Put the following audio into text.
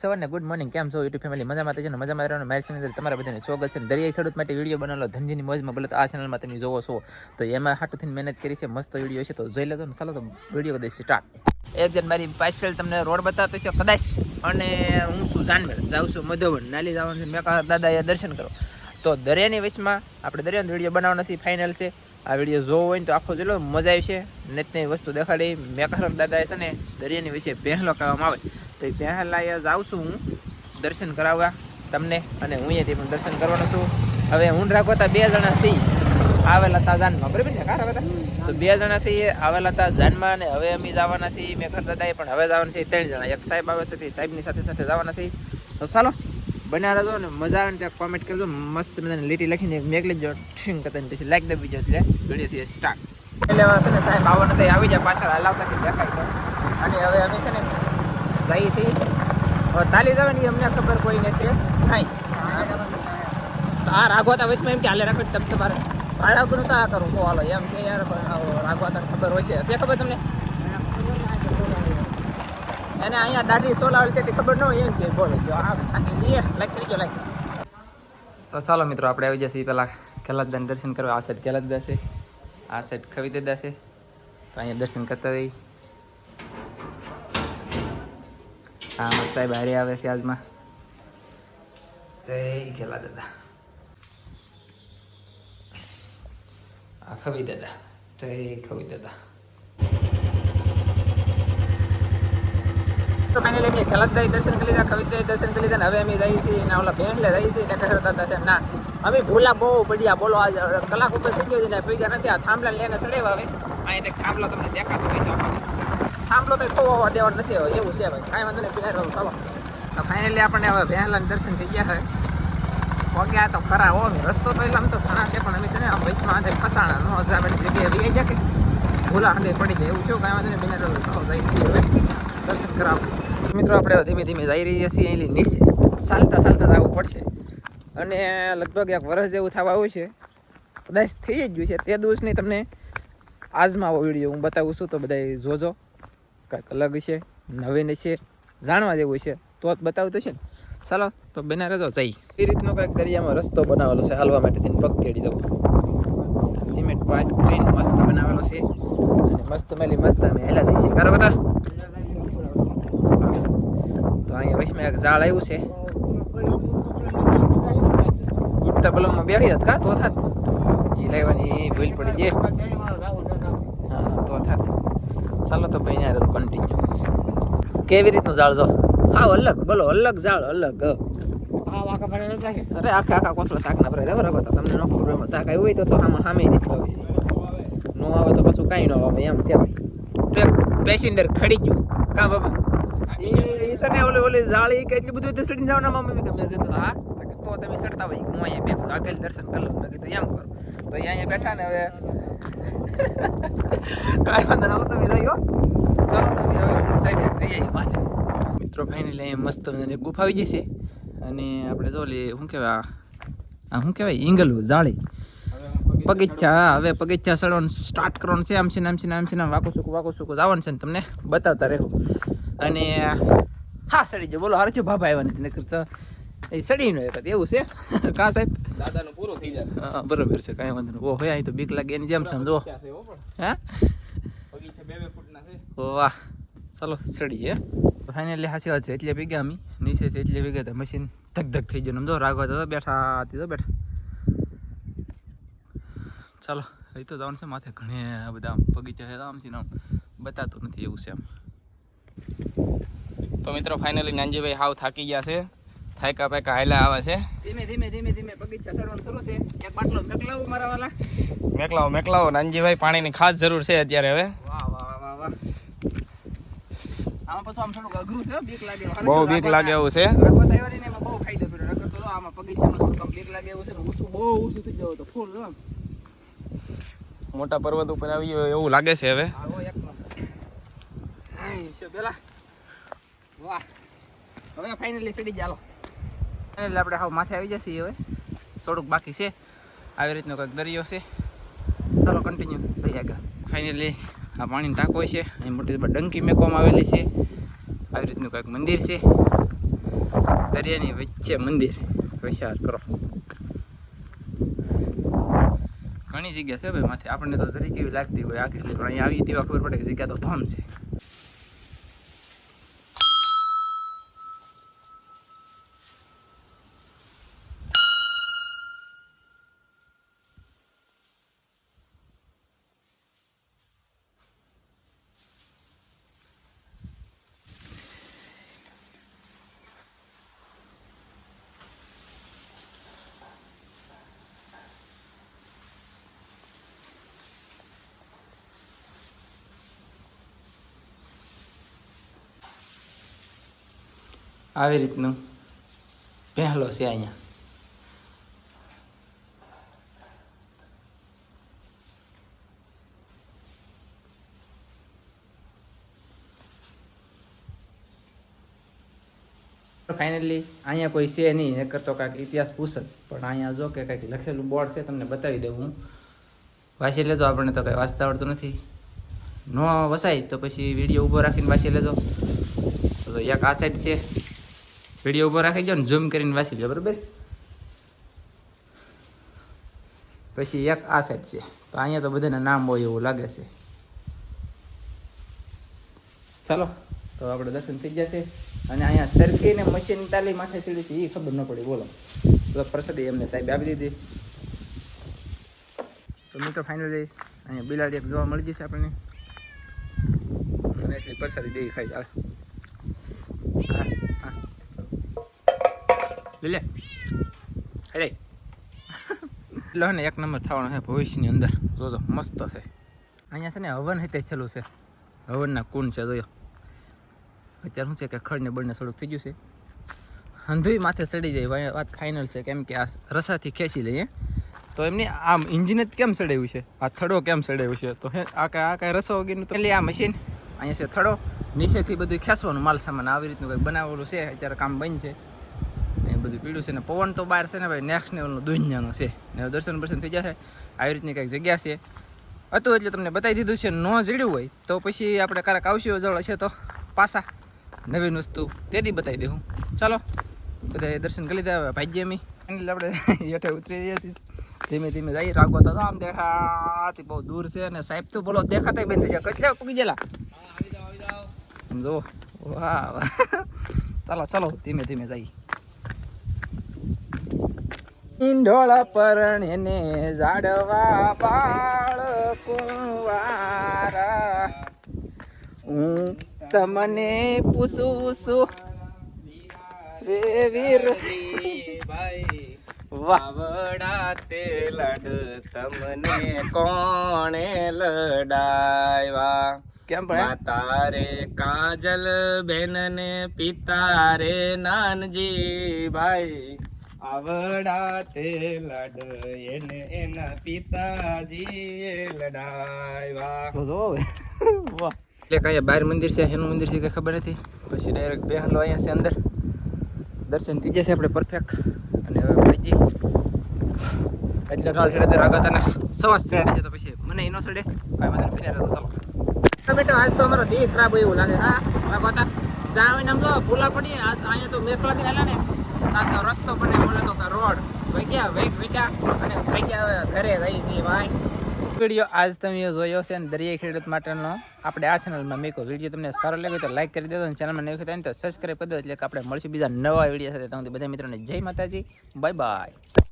સવારને good morning કેમ છો YouTube family મજામાં છે ને મજામાં રહેવાનું મારી ચેનલ તમારા બધાને સ્વાગત છે દરિયાઈ ખેડૂત માટે વિડીયો બનાવેલો ધનજીની મોજમાં બોલે તો આ ચેનલમાં તમે જોવો છો તો એમાં હાટુથી મહેનત કરી છે મસ્ત વિડીયો છે તો જોઈ લેતો ને ચાલો તો વિડીયો કરી સ્ટાર્ટ એક જણ મારી પાછળ તમને રોડ બતાવતો છે કદાચ અને હું છું જાનમેર જાઉં છું મધુવન નાલી જવાનું છે મેકા દાદાએ દર્શન કરો તો દરિયાની વચમાં આપણે દરિયાનો વિડીયો બનાવવાનો છે ફાઇનલ છે આ વિડીયો જોવો હોય તો આખો જોઈ લો મજા આવી છે નેતની વસ્તુ દેખાડી મેકારમ દાદાએ છે ને દરિયાની વિશે પહેલો કહેવામાં આવે તો એ પહેલા જાઉં છું હું દર્શન કરાવવા તમને અને હું અહીંયાથી પણ દર્શન કરવાનો છું હવે હું રાખવા બે જણા છીએ આવેલા હતા જાનમાં બરાબર ને કાર હતા તો બે જણા છીએ આવેલા હતા જાનમાં અને હવે અમે જવાના છીએ મેઘર દાદાએ પણ હવે જવાના છીએ 3 જણા એક સાહેબ આવે છે તે સાહેબની સાથે સાથે જવાના છીએ તો ચાલો બન્યા રહેજો ને મજા આવે ને ત્યાં કોમેન્ટ કરજો મસ્ત મજાની લીટી લખીને મેક લેજો ઠીંગ કરતા પછી લાઈક દબી જો એટલે વિડીયોથી સ્ટાર્ટ લેવા છે ને સાહેબ આવવાના થઈ આવી જાય પાછળ હલાવતા છે દેખાય તો અને હવે અમે છે ને જઈએ છીએ તાલી જવાની અમને ખબર કોઈને છે નહીં આ રાગવાતા વચમાં એમ કે હાલે રાખો તમે તમારે ભાડાકું તો આ કરું તો હાલો એમ છે યાર રાગવાતા ખબર હોય છે ખબર તમને એને અહીંયા દાઢી સોલાવલ છે તે ખબર ન હોય એમ કે બોલો જો આ થાકી જઈએ લાઈક કરી ગયો લાઈક તો ચાલો મિત્રો આપણે આવી જશે પહેલાં કેલાદાન દર્શન કરવા આ સાઈડ કેલાદા છે આ સાઈડ ખવીદેદા છે તો અહીંયા દર્શન કરતા જઈએ હા સાહેબ હારે આવે છે આજમાં જય ખેલા દાદા આ ખવી દાદા જય ખવી દાદા તો ફાઇનલી અમે ખેલાદાઈ દર્શન કરી લીધા ખવીદાઈ દર્શન કરી લીધા હવે અમે જઈએ છીએ ના ઓલા બેંગલે જઈએ છીએ એટલે દાદા છે ના અમે ભૂલા બહુ પડ્યા બોલો આજ કલાક ઉપર થઈ ગયો છે ને પૈગા નથી આ થાંભલા લઈને સડેવા આવે અહીંયા થાંભલો તમને દેખાતો હોય તો થાંભલો તો ખોવા દેવા નથી એવું છે ભાઈ કાંઈ વાંધો નહીં પીને રહું ચાલો તો ફાઇનલી આપણને હવે વહેલાના દર્શન થઈ ગયા છે પગ્યા તો ખરા હો રસ્તો તો એટલે આમ તો ઘણા છે પણ અમે છે ને આમ વચમાં આંધે ફસાણા ન હજારની જગ્યાએ રહી જાય કે ભૂલા આંધે પડી જાય એવું થયું કાંઈ વાંધો નહીં પીને રહું ચાલો જઈએ છીએ હવે દર્શન કરાવું મિત્રો આપણે ધીમે ધીમે જઈ રહ્યા છીએ અહીંથી નીચે ચાલતા ચાલતા જવું પડશે અને લગભગ એક વર્ષ જેવું થવા આવ્યું છે કદાચ થઈ જ ગયું છે તે દિવસની તમને આજમાં આવો વિડીયો હું બતાવું છું તો બધા જોજો કાંઈક અલગ છે નવીન છે જાણવા જેવું છે તો જ બતાવતું છે ને ચાલો તો બના રહેજો જઈ એ રીતનો કાંઈક દરિયામાં રસ્તો બનાવેલો છે હાલવા માટે તેને પગ કેડી દઉં સિમેન્ટ પાઇપ ટ્રેન મસ્ત બનાવેલો છે અને મસ્ત મેલી મસ્ત અમે હેલા જઈએ છીએ કરો બધા તો અહીંયા વચમાં એક ઝાડ આવ્યું છે ઉડતા બલમમાં બેસી હતા તો થાત એ લાવવાની ભૂલ પડી જાય હા તો થાત ચાલો તો ભાઈ યાર કન્ટિન્યુ કેવી રીતનું ઝાડ જો હા અલગ બોલો અલગ ઝાડ અલગ અરે આખા કોથળા શાકના ભરાય બરાબર તમને ન ખબર એમાં શાક આવ્યું હોય તો આમાં સામે નથી આવી ન આવે તો પાછું કાંઈ ન આવે એમ છે ભાઈ ટ્રેક પેસેન્જર ખડી ગયું કાં બાબા એ સર ને ઓલી જાળી કે એટલી બધું સડી જાવ ના મમ્મી કે મેં કીધું હા તો તમે સડતા હોય હું અહીંયા ભેગું આગળ દર્શન કરી લઉં મેં કીધું એમ કરો તો અહીંયા બેઠા ને હવે કાંઈ વાંધો ના તમે જઈઓ ચાલો તમે હવે સાહેબ જઈએ માને મિત્રો ફાઇનલી અહીંયા મસ્ત ગુફા આવી જશે અને આપણે જો લે શું કહેવાય આ શું કહેવાય ઈંગલું જાળી પગથિયા હવે પગથિયા ચડવાનું સ્ટાર્ટ કરવાનું છે આમ છે ને વાકું સૂકું જવાનું છે ને તમને બતાવતા રહેવું અને હા સડી જાય બોલો હાર છો ભાભા આવ્યા નથી નકર તો એ સડી ન એક એવું છે કાં સાહેબ દાદાનું પૂરું થઈ જાય હા બરોબર છે કાંઈ વાંધો નહીં ઓ હોય અહીં તો બીક લાગે એની જેમ સમજો હા વાહ ચાલો સડી હે ફાઇનલી સાચી વાત છે એટલે ભેગા અમે નીચેથી એટલે ભેગા હતા મશીન ધક થઈ ગયું સમજો રાગવા તો બેઠા ચાલો એ તો જવાનું છે માથે ઘણે બધા બગીચા છે આમથી આમ બતાતું નથી એવું છે આમ તો મિત્રો ફાઇનલી નાનજીભાઈ હાવ થાકી ગયા છે થાયકા પાયકા હાયલા આવે છે ધીમે બગીચા ચડવાનું શરૂ છે એક બાટલો મેકલાવો મારા વાલા મેકલાવો નાનજીભાઈ પાણીની ખાસ જરૂર છે અત્યારે હવે વાહ આમાં પાછું આમ થોડું અઘરું છે બીક લાગે બહુ બીક લાગે એવું છે રગત આવ્યા ને એમાં બહુ ફાયદો પડ્યો રગત તો આમાં બગીચામાં શું કામ બીક લાગે એવું છે ને બહુ ઊંચું થઈ જવું તો ફૂલ જો મોટા પર્વત ઉપર આવી એવું લાગે છે હવે આવો એક છે પેલા વાહ હવે ફાઇનલી સડી ચાલો ફાઇનલી આપણે હાવ માથે આવી જશે હવે થોડુંક બાકી છે આવી રીતનો કંઈક દરિયો છે ચાલો કન્ટિન્યુ જઈ આગળ ફાઇનલી આ પાણીની ટાંકો છે અહીં મોટી ડંકી મેકવામાં આવેલી છે આવી રીતનું કંઈક મંદિર છે દરિયાની વચ્ચે મંદિર વિચાર કરો. ઘણી જગ્યા છે ભાઈ માથે, આપણને તો જરી કેવી લાગતી હોય આખી, પણ અહીંયા આવી તેવા ખબર પડે કે જગ્યા તો ધોમ છે. આવી રીતનું પહેલો છે અહીંયા. ફાઇનલી અહીંયા કોઈ છે નહીં, એ કરતો કાંઈક ઇતિહાસ પૂછત, પણ અહીંયા જો કે કાંઈક લખેલું બોર્ડ છે, તમને બતાવી દઉં હું. વાંચી લેજો, આપણને તો કંઈ વાંચતા આવડતું નથી. ન વસાય તો પછી વિડીયો ઊભો રાખીને વાંચી લેજો. તો એક આ સાઈડ છે, વિડીયો ઊભો રાખી જાઓ ને ઝૂમ કરીને વાંચી લો, બરાબર. પછી એક આ સાઈડ છે, તો અહીંયા તો બધાના નામ હોય એવું લાગે છે. ચાલો તો આપણે દર્શન થઈ જશે. અને અહીંયા સરખીને મશીન તાલી માથે સીડી હતી એ ખબર ન પડી, બોલો. તો પ્રસાદી એમને સાહેબ આપી દીધી. તો મિત્રો ફાઇનલી અહીંયા બિલાડી એક જોવા મળી જશે આપણને, અને એટલી પ્રસાદી દે ખાઈ ચાલે. લે લે લો ને, એક નંબર થવાનો છે ભવિષ્યની અંદર, જોજો મસ્ત છે. અહીંયા છે ને હવન હેતે છેલ્લું છે, હવનના કુંડ છે, જોયો. અત્યારે શું છે કે ખડને બળને થોડુંક થઈ ગયું છે, હંધુઈ માથે ચડી જાય વાત ફાઇનલ છે, કેમ કે આ રસાથી ખેંચી લઈએ તો એમની આમ ઇન્જિન જ કેમ ચડાવ્યું છે, આ થડો કેમ ચડાવ્યું છે, તો આ કાંઈ રસો વગેરેનું તો આ મશીન અહીંયા છે થડો, નીચેથી બધું ખેંચવાનું માલ સામાન આવી રીતનું કંઈક બનાવેલું છે. અત્યારે કામ બંધ છે, એ બધું પીડું છે ને પવન તો બહાર છે ને ભાઈ, નેક્સ્ટ લેવલનો દુનિયાનો છે. ને દર્શન થઈ જશે. આવી રીતની કંઈક જગ્યા છે હતું એટલે તમને બતાવી દીધું છે. ન જડ્યું હોય તો પછી આપણે ક્યારેક આવશું જળ હશે તો પાછા નવીન વસ્તુ તેથી બતાવી દઉં. ચાલો બધા દર્શન કરી લીધા. ભાગ્ય અમે આપણે હેઠે ઉતરી જઈએ, ધીમે ધીમે જઈ. રાગો તો આમ દેખાતી બહુ દૂર છે, અને સાહેબ તો બોલો દેખાતા બંધ થઈ જાય. કેટલા પૂગી ગયેલા જો, વાહ. ચાલો ચાલો ધીમે ધીમે જઈ. ઈંડોળા પરણે ઝાડવા બાળ કુંવારા, હું તમને પૂછું છું રે વીર વાવડા તે લડ તમને કોણે લડાવ્યા. કેમ માતા રે કાજલ બેન ને પિતા રે નાનજી ભાઈ, આવડા તે લડ એને એના પિતાજી લડાવ્યા. વાહ. એટલે કઈ બહાર મંદિર છે, એનું મંદિર છે કઈ ખબર નથી. પછી ડાયરેક્ટ બેહલો અહીંયા છે અંદર, દર્શન થઈ જશે આપણે પરફેક્ટ. અને હવે ભાઈજી એટલે નાળ ચડે રાગા તને સવાસ ચડે છે, તો પછી મને એનો ચડે કાંઈ વાંધો ફેર તો ચાલો. તો બેટા આજ તો અમારો દેહ ખરાબ એવું લાગે. હા રાગોતા જાવીને આમ તો ભૂલા પડી. અહીંયા તો મેથલાથી આલા ને આ તો રસ્તો બને, બોલે તો રોડ ભાઈ ગયા વેગ વેટા, અને ભાઈ ગયા ઘરે રહી છે ભાઈ. વિડીયો આજ તમે જોયો છે, અને દરિયાઈ ખેડૂત માટેનો આપણે આ ચેનલમાં મેકો વિડીયો તમને સારો લાગે તો લાઈક કરી દેજો, અને ચેનલમાં નવી હોય તો સબસ્ક્રાઈબ કરી દો, એટલે કે આપણે મળશું બીજા નવા વિડીયો સાથે. તમને બધા મિત્રોને જય માતાજી, બાય બાય.